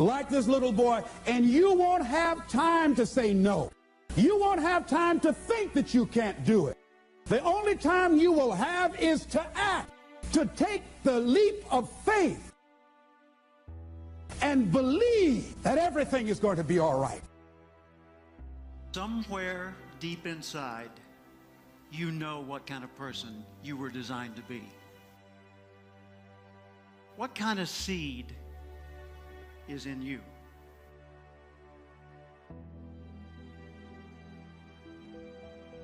like this little boy, and you won't have time to say no. You won't have time to think that you can't do it. The only time you will have is to act, to take the leap of faith and believe that everything is going to be all right. Somewhere deep inside, you know what kind of person you were designed to be. What kind of seed is in you?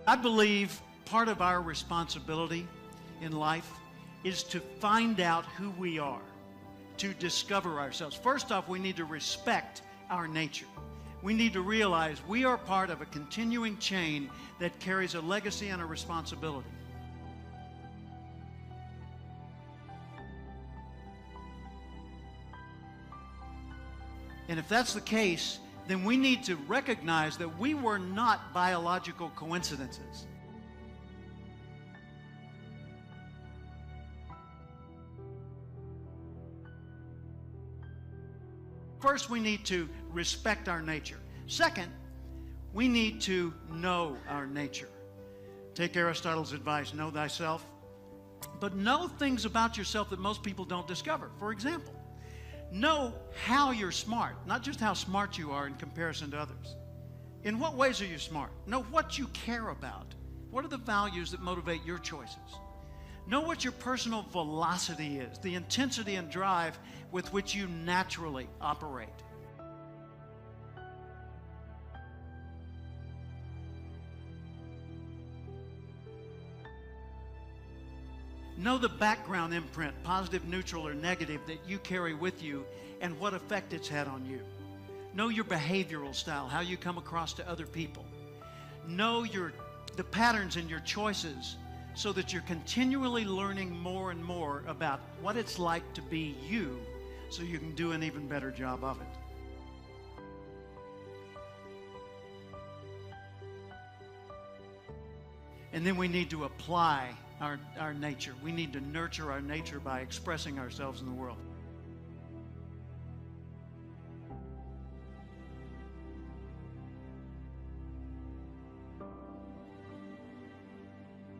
I believe part of our responsibility in life is to find out who we are, to discover ourselves. First off, we need to respect our nature. We need to realize we are part of a continuing chain that carries a legacy and a responsibility. And if that's the case, then we need to recognize that we were not biological coincidences. First, we need to respect our nature. Second, we need to know our nature. Take Aristotle's advice, know thyself, but know things about yourself that most people don't discover. For example, know how you're smart, not just how smart you are in comparison to others. In what ways are you smart? Know what you care about. What are the values that motivate your choices? Know what your personal velocity is, the intensity and drive with which you naturally operate. Know the background imprint, positive, neutral, or negative, that you carry with you and what effect it's had on you. Know your behavioral style, how you come across to other people. Know the patterns in your choices so that you're continually learning more and more about what it's like to be you so you can do an even better job of it. And then we need to apply our nature. We need to nurture our nature by expressing ourselves in the world.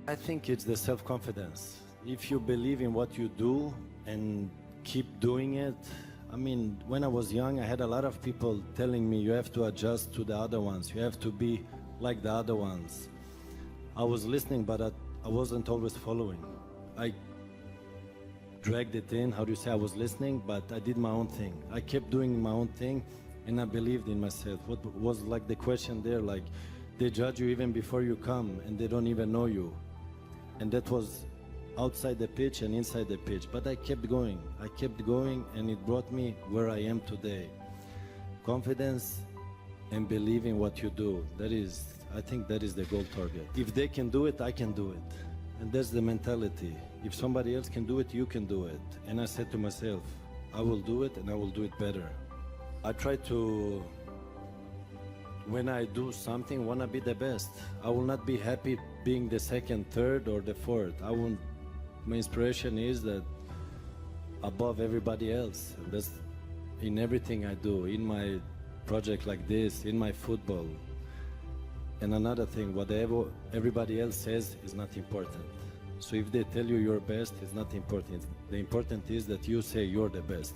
I think it's the self-confidence. If you believe in what you do and keep doing it. I mean, when I was young, I had a lot of people telling me you have to adjust to the other ones. You have to be like the other ones. I was listening, but I wasn't always following. I dragged it in, how do you say, I was listening, but I did my own thing. I kept doing my own thing, and I believed in myself. What was like the question there, like, they judge you even before you come, and they don't even know you. And that was outside the pitch and inside the pitch. But I kept going, and it brought me where I am today. Confidence and believing what you do, I think that is the goal target. If they can do it, I can do it. And that's the mentality. If somebody else can do it, you can do it. And I said to myself, I will do it and I will do it better. I try to, when I do something, want to be the best. I will not be happy being the second, third, or the fourth. My inspiration is that above everybody else. And that's in everything I do, in my project like this, in my football. And another thing, whatever everybody else says is not important. So if they tell you you're best, it's not important. The important is that you say you're the best.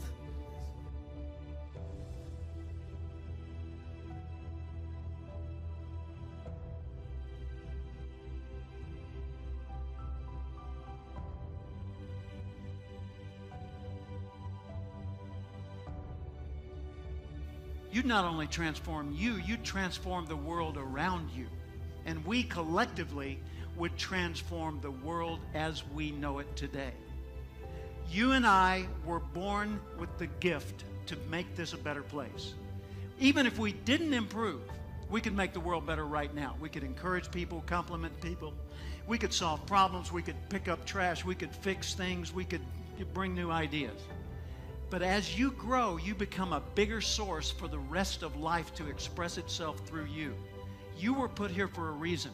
You not only transform you transform the world around you. And we collectively would transform the world as we know it today. You and I were born with the gift to make this a better place. Even if we didn't improve, we could make the world better right now. We could encourage people, compliment people. We could solve problems. We could pick up trash. We could fix things. We could bring new ideas. But as you grow, you become a bigger source for the rest of life to express itself through you. You were put here for a reason.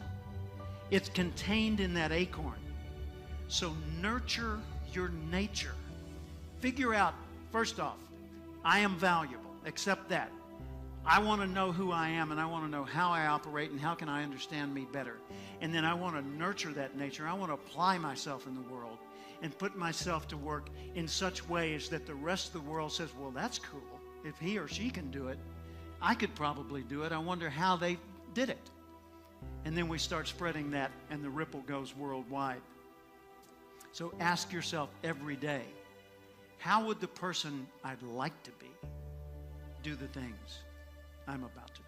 It's contained in that acorn. So nurture your nature. Figure out, first off, I am valuable. Accept that. I want to know who I am, and I want to know how I operate and how can I understand me better. And then I want to nurture that nature. I want to apply myself in the world and put myself to work in such ways that the rest of the world says, well, that's cool. If he or she can do it, I could probably do it. I wonder how they did it. And then we start spreading that, and the ripple goes worldwide. So ask yourself every day, how would the person I'd like to be do the things I'm about to do?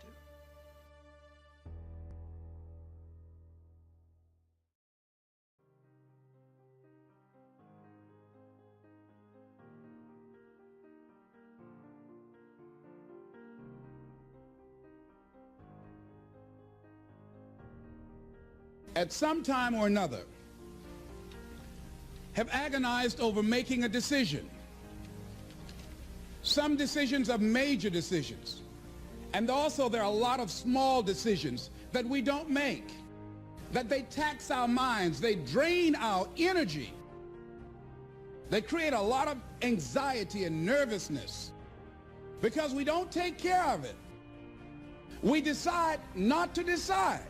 At some time or another, have agonized over making a decision. Some decisions are major decisions. And also there are a lot of small decisions that we don't make, that they tax our minds, they drain our energy. They create a lot of anxiety and nervousness because we don't take care of it. We decide not to decide,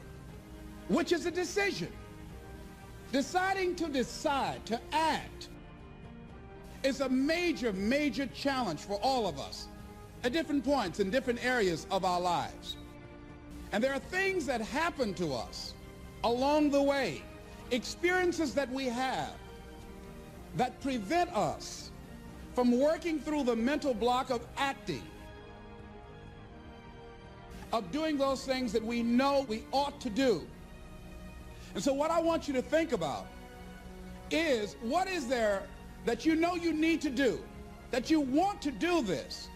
which is a decision. Deciding to decide, to act, is a major, major challenge for all of us at different points in different areas of our lives. And there are things that happen to us along the way, experiences that we have that prevent us from working through the mental block of acting, of doing those things that we know we ought to do. And so what I want you to think about is, what is there that you know you need to do, that you want to do this,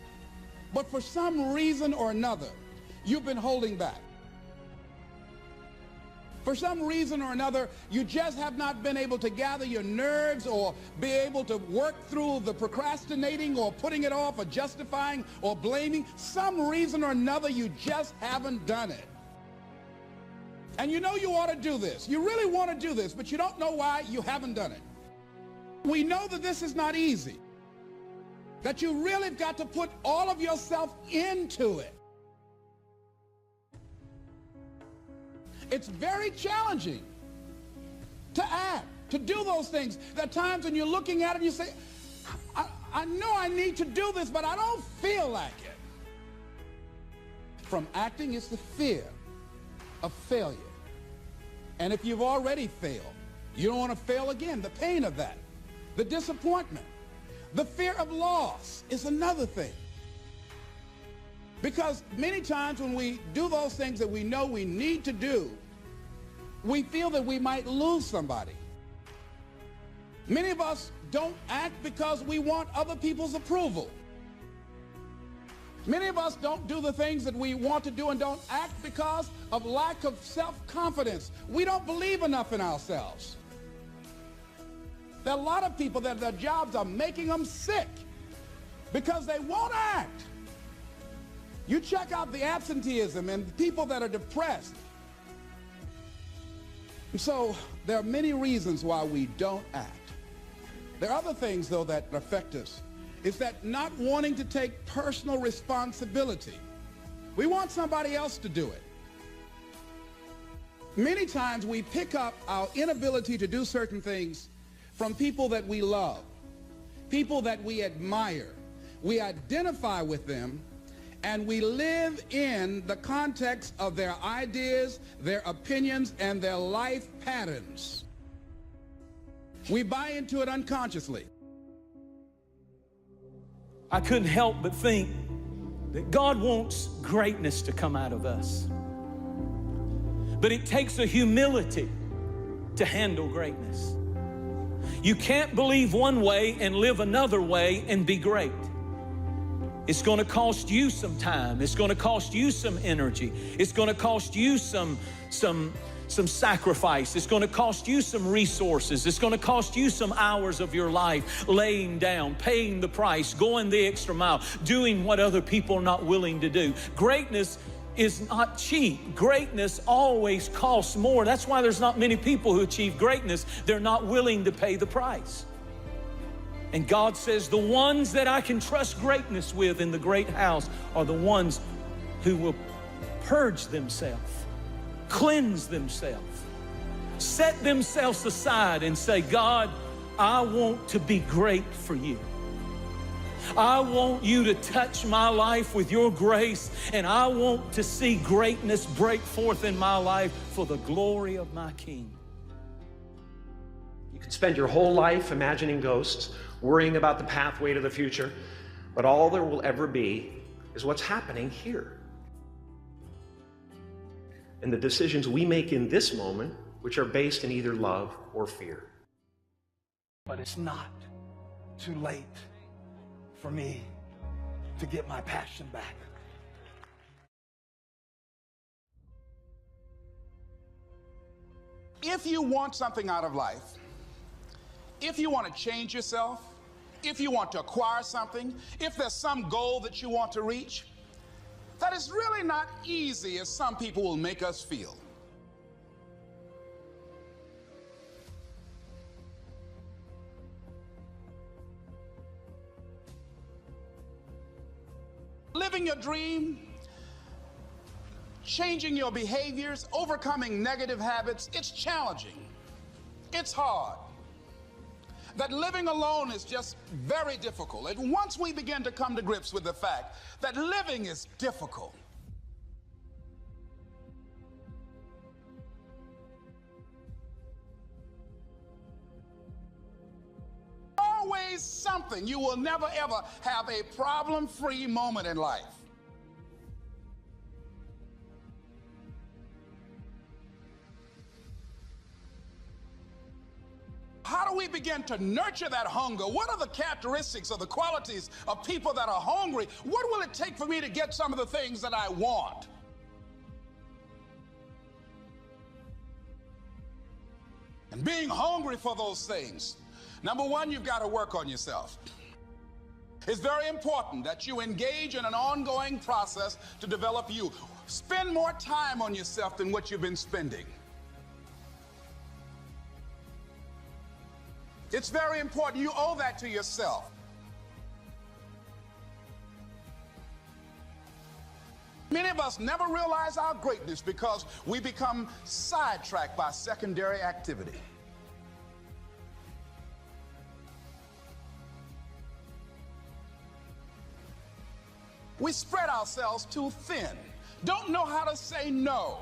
but for some reason or another, you've been holding back. For some reason or another, you just have not been able to gather your nerves or be able to work through the procrastinating or putting it off or justifying or blaming. Some reason or another, you just haven't done it. And you know you ought to do this. You really want to do this, but you don't know why you haven't done it. We know that this is not easy, that you really have got to put all of yourself into it. It's very challenging to act, to do those things. There are times when you're looking at it and you say, I know I need to do this, but I don't feel like it. From acting, it's the fear of failure. And if you've already failed, you don't want to fail again. The pain of that, the disappointment, the fear of loss is another thing. Because many times when we do those things that we know we need to do, we feel that we might lose somebody. Many of us don't act because we want other people's approval. Many of us don't do the things that we want to do and don't act because of lack of self-confidence. We don't believe enough in ourselves. There are a lot of people that their jobs are making them sick because they won't act. You check out the absenteeism and people that are depressed. And so there are many reasons why we don't act. There are other things, though, that affect us. It's that not wanting to take personal responsibility. We want somebody else to do it. Many times we pick up our inability to do certain things from people that we love, people that we admire. We identify with them, and we live in the context of their ideas, their opinions, and their life patterns. We buy into it unconsciously. I couldn't help but think that God wants greatness to come out of us. But it takes a humility to handle greatness. You can't believe one way and live another way and be great. It's going to cost you some time. It's going to cost you some energy. It's going to cost you some sacrifice. It's going to cost you some resources. It's going to cost you some hours of your life laying down, paying the price, going the extra mile, doing what other people are not willing to do. Greatness is not cheap. Greatness always costs more. That's why there's not many people who achieve greatness. They're not willing to pay the price. And God says the ones that I can trust greatness with in the great house are the ones who will purge themselves, cleanse themselves, set themselves aside and say, God, I want to be great for you. I want you to touch my life with your grace, and I want to see greatness break forth in my life for the glory of my King. You could spend your whole life imagining ghosts, worrying about the pathway to the future, but all there will ever be is what's happening here. And the decisions we make in this moment, which are based in either love or fear. But it's not too late for me to get my passion back. If you want something out of life, if you want to change yourself, if you want to acquire something, if there's some goal that you want to reach, that is really not easy as some people will make us feel. Living your dream, changing your behaviors, overcoming negative habits, it's challenging. It's hard. That living alone is just very difficult. And once we begin to come to grips with the fact that living is difficult, always something. You will never ever have a problem-free moment in life. How do we begin to nurture that hunger? What are the characteristics or the qualities of people that are hungry? What will it take for me to get some of the things that I want? And being hungry for those things, number one, you've got to work on yourself. It's very important that you engage in an ongoing process to develop you. Spend more time on yourself than what you've been spending. It's very important. You owe that to yourself. Many of us never realize our greatness because we become sidetracked by secondary activity. We spread ourselves too thin, don't know how to say no.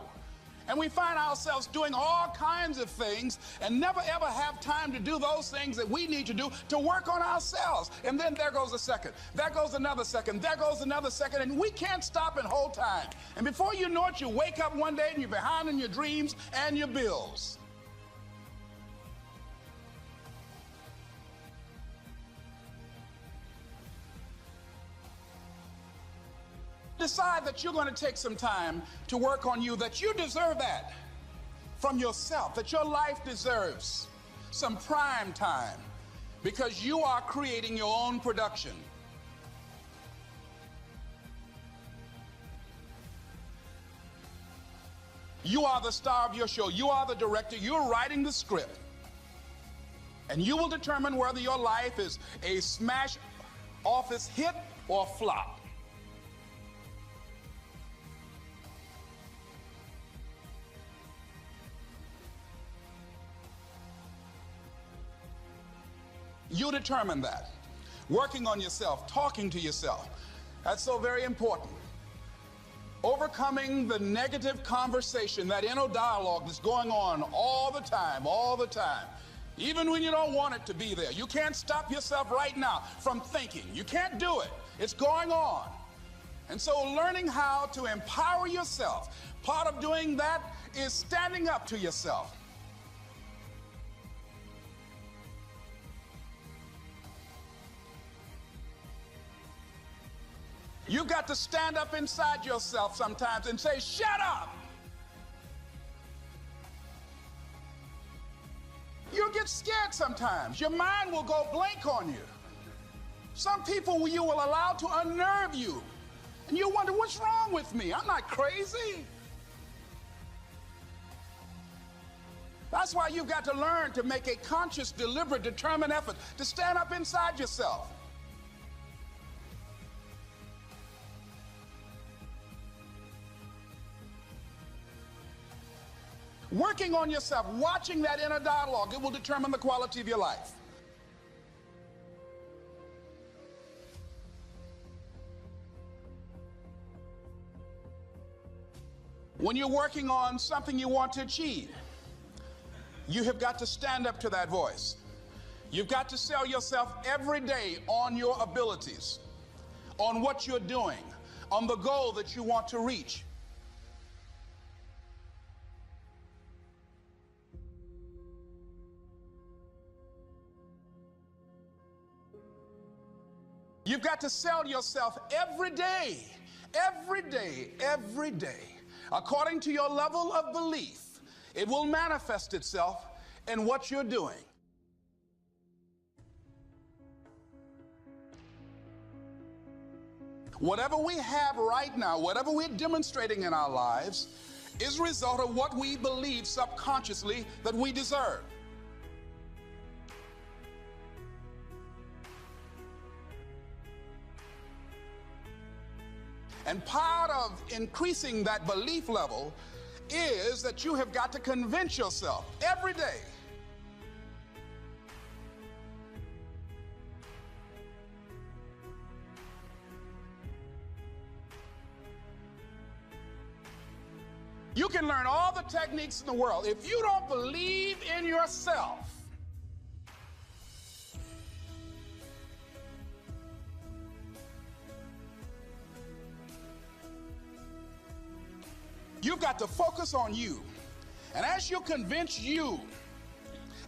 And we find ourselves doing all kinds of things and never ever have time to do those things that we need to do to work on ourselves. And then there goes a second, there goes another second, there goes another second, and we can't stop and hold time. And before you know it, you wake up one day and you're behind in your dreams and your bills. Decide that you're going to take some time to work on you, that you deserve that from yourself, that your life deserves some prime time because you are creating your own production. You are the star of your show. You are the director. You're writing the script. And you will determine whether your life is a smash office hit or flop. You determine that. Working on yourself, talking to yourself. That's so very important. Overcoming the negative conversation, that inner dialogue that's going on all the time. Even when you don't want it to be there. You can't stop yourself right now from thinking. You can't do it. It's going on. And so learning how to empower yourself, part of doing that is standing up to yourself. You've got to stand up inside yourself sometimes and say, shut up. You'll get scared sometimes. Your mind will go blank on you. Some people you will allow to unnerve you. And you wonder, what's wrong with me? I'm not crazy. That's why you've got to learn to make a conscious, deliberate, determined effort to stand up inside yourself. Working on yourself, watching that inner dialogue, it will determine the quality of your life. When you're working on something you want to achieve, you have got to stand up to that voice. You've got to sell yourself every day on your abilities, on what you're doing, on the goal that you want to reach. You've got to sell yourself every day, every day, every day. According to your level of belief, it will manifest itself in what you're doing. Whatever we have right now, whatever we're demonstrating in our lives, is a result of what we believe subconsciously that we deserve. And part of increasing that belief level is that you have got to convince yourself every day you can learn all the techniques in the world. If you don't believe in yourself, you've got to focus on you. And as you convince you,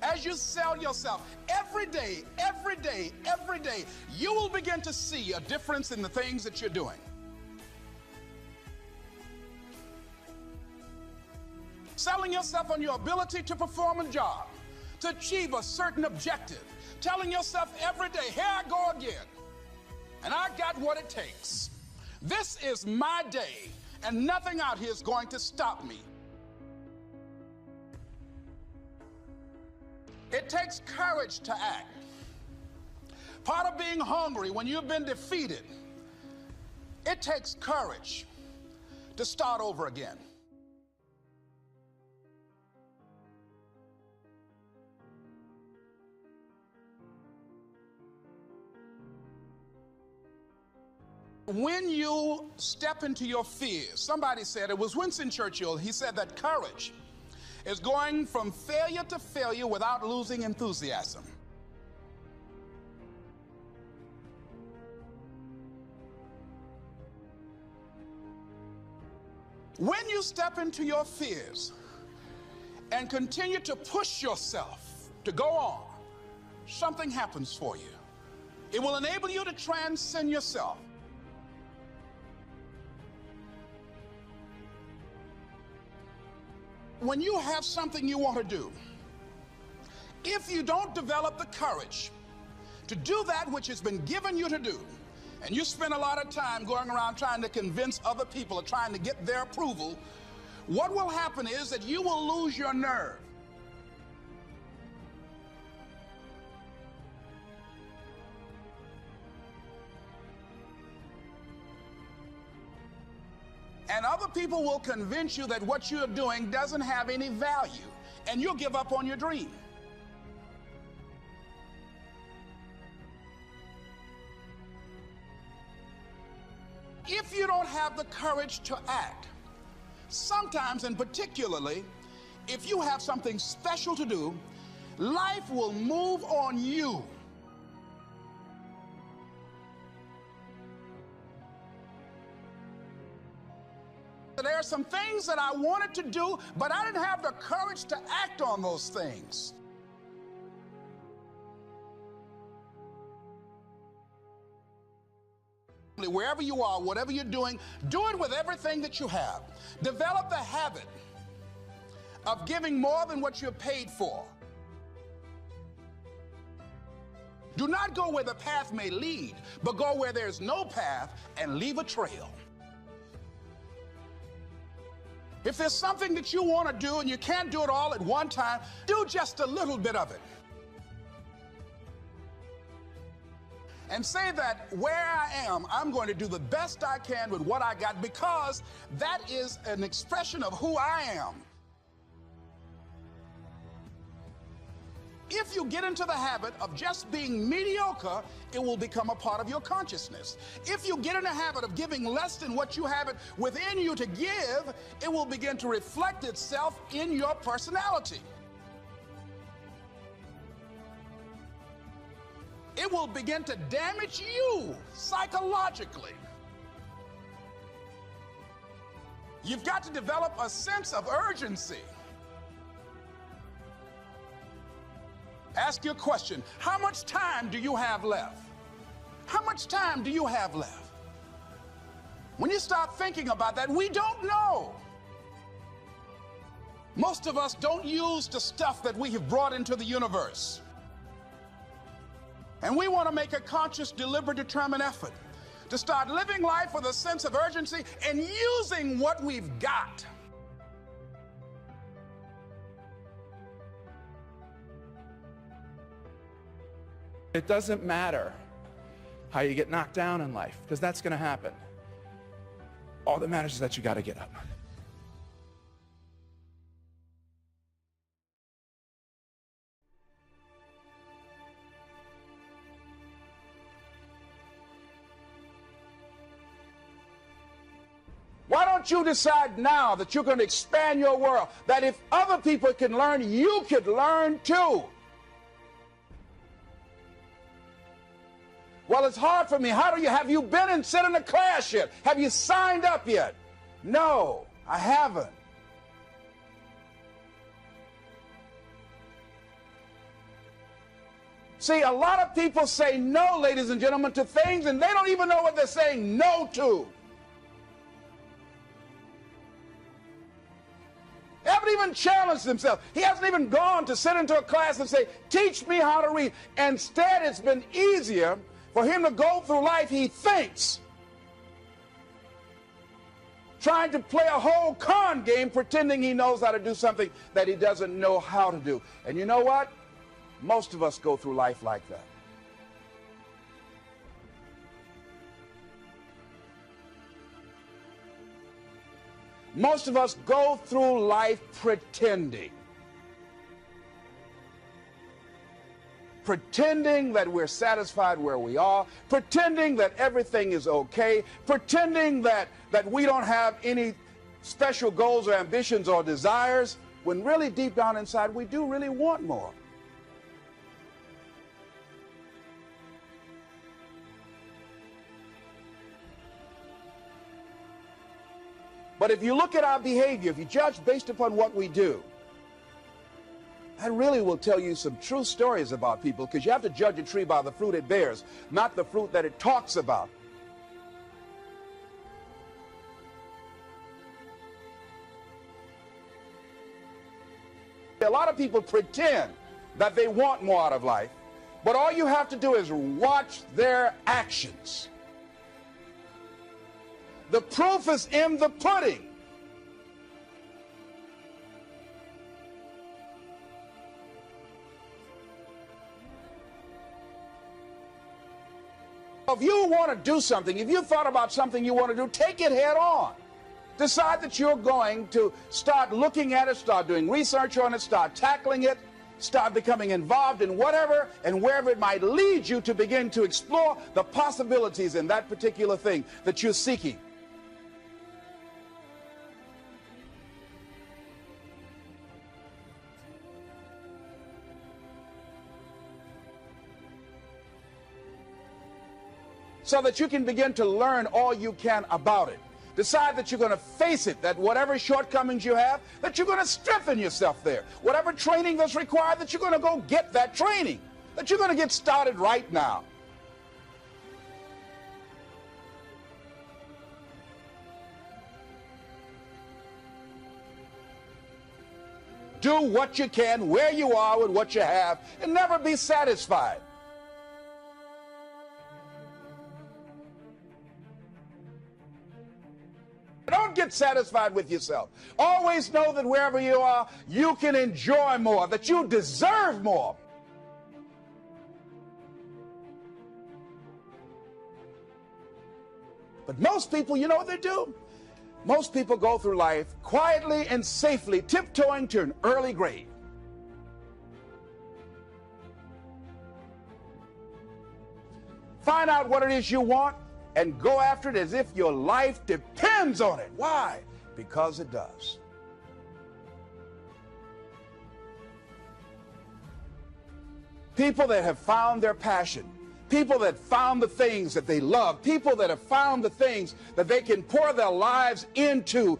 as you sell yourself every day, every day, every day, you will begin to see a difference in the things that you're doing. Selling yourself on your ability to perform a job, to achieve a certain objective. Telling yourself every day, here I go again, and I got what it takes. This is my day, and nothing out here is going to stop me. It takes courage to act. Part of being hungry when you've been defeated, it takes courage to start over again. When you step into your fears, somebody said, it was Winston Churchill, he said that courage is going from failure to failure without losing enthusiasm. When you step into your fears and continue to push yourself to go on, something happens for you. It will enable you to transcend yourself. When you have something you want to do, if you don't develop the courage to do that which has been given you to do, and you spend a lot of time going around trying to convince other people or trying to get their approval, what will happen is that you will lose your nerve. And other people will convince you that what you're doing doesn't have any value, and you'll give up on your dream. If you don't have the courage to act, sometimes and particularly if you have something special to do, life will move on you. There are some things that I wanted to do, but I didn't have the courage to act on those things. Wherever you are, whatever you're doing, do it with everything that you have. Develop the habit of giving more than what you're paid for. Do not go where the path may lead, but go where there's no path and leave a trail. If there's something that you want to do and you can't do it all at one time, do just a little bit of it. And say that where I am, I'm going to do the best I can with what I got, because that is an expression of who I am. If you get into the habit of just being mediocre, it will become a part of your consciousness. If you get in the habit of giving less than what you have it within you to give, it will begin to reflect itself in your personality. It will begin to damage you psychologically. You've got to develop a sense of urgency. Ask your question, how much time do you have left? How much time do you have left? When you start thinking about that, we don't know. Most of us don't use the stuff that we have brought into the universe. And we want to make a conscious, deliberate, determined effort to start living life with a sense of urgency and using what we've got. It doesn't matter how you get knocked down in life, because that's going to happen. All that matters is that you got to get up. Why don't you decide now that you're going to expand your world, that if other people can learn, you could learn too? Well, it's hard for me. Have you been and sit in a class yet? Have you signed up yet? No, I haven't. See, a lot of people say no, ladies and gentlemen, to things, and they don't even know what they're saying no to. They haven't even challenged themselves. He hasn't even gone to sit into a class and say, teach me how to read. Instead, it's been easier for him to go through life, he thinks, trying to play a whole con game, pretending he knows how to do something that he doesn't know how to do. And you know what? Most of us go through life like that. Most of us go through life pretending. Pretending that we're satisfied where we are, pretending that everything is okay, pretending that we don't have any special goals or ambitions or desires, when really deep down inside we do really want more. But if you look at our behavior, if you judge based upon what we do, that really will tell you some true stories about people, because you have to judge a tree by the fruit it bears, not the fruit that it talks about. A lot of people pretend that they want more out of life, but all you have to do is watch their actions. The proof is in the pudding. If you want to do something, if you thought about something you want to do, take it head on. Decide that you're going to start looking at it, start doing research on it, start tackling it, start becoming involved in whatever and wherever it might lead you, to begin to explore the possibilities in that particular thing that you're seeking. So that you can begin to learn all you can about it. Decide that you're going to face it, that whatever shortcomings you have, that you're going to strengthen yourself there. Whatever training that's required, that you're going to go get that training, that you're going to get started right now. Do what you can, where you are with what you have, and never be satisfied. Don't Don't get satisfied with yourself. Always know that wherever you are, you can enjoy more, that you deserve more. But most people, you know what they do? Most people go through life quietly and safely, tiptoeing to an early grave. Find out what it is you want and go after it as if your life depends on it. Why? Because it does. People that have found their passion, people that found the things that they love, people that have found the things that they can pour their lives into,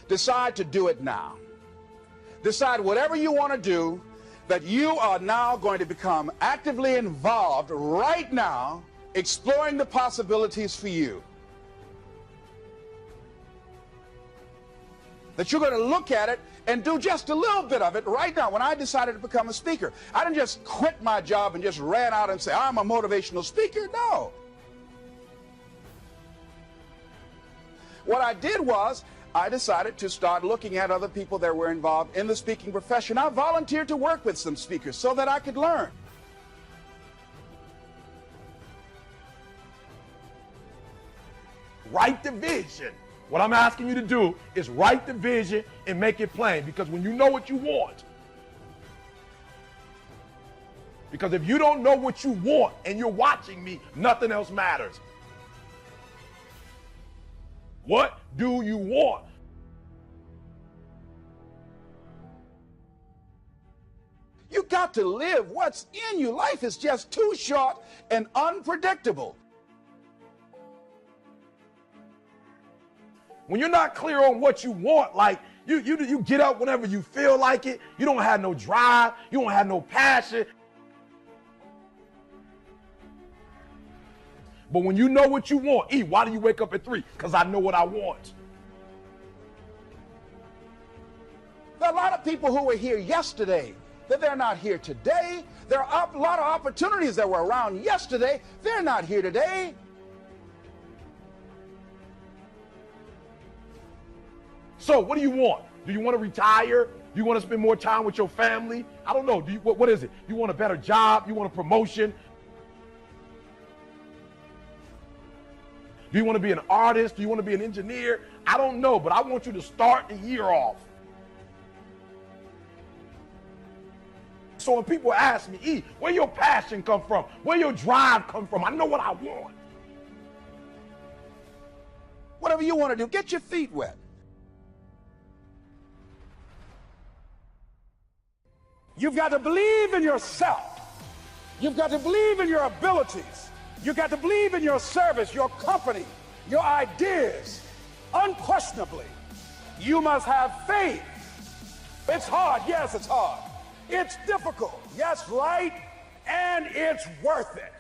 decide to do it now. Decide whatever you want to do, that you are now going to become actively involved right now, exploring the possibilities for you. That you're going to look at it and do just a little bit of it right now. When I decided to become a speaker, I didn't just quit my job and just ran out and say, I'm a motivational speaker. No. What I did was, I decided to start looking at other people that were involved in the speaking profession. I volunteered to work with some speakers so that I could learn. Write the vision. What I'm asking you to do is write the vision and make it plain, because when you know what you want, because if you don't know what you want and you're watching me, nothing else matters. What do you want? You got to live what's in you. Life is just too short and unpredictable. When you're not clear on what you want, like you get up whenever you feel like it, you don't have no drive, you don't have no passion. But when you know what you want, why do you wake up at 3? Because I know what I want. There are a lot of people who were here yesterday that they're not here today. There are a lot of opportunities that were around yesterday. They're not here today. So what do you want? Do you want to retire? Do you want to spend more time with your family? I don't know. What is it? You want a better job? You want a promotion? Do you want to be an artist? Do you want to be an engineer? I don't know, but I want you to start the year off. So when people ask me, where your passion come from? Where your drive come from? I know what I want. Whatever you want to do, get your feet wet. You've got to believe in yourself. You've got to believe in your abilities. You've got to believe in your service, your company, your ideas. Unquestionably, you must have faith. It's hard. Yes, it's hard. It's difficult. Yes, right. And it's worth it.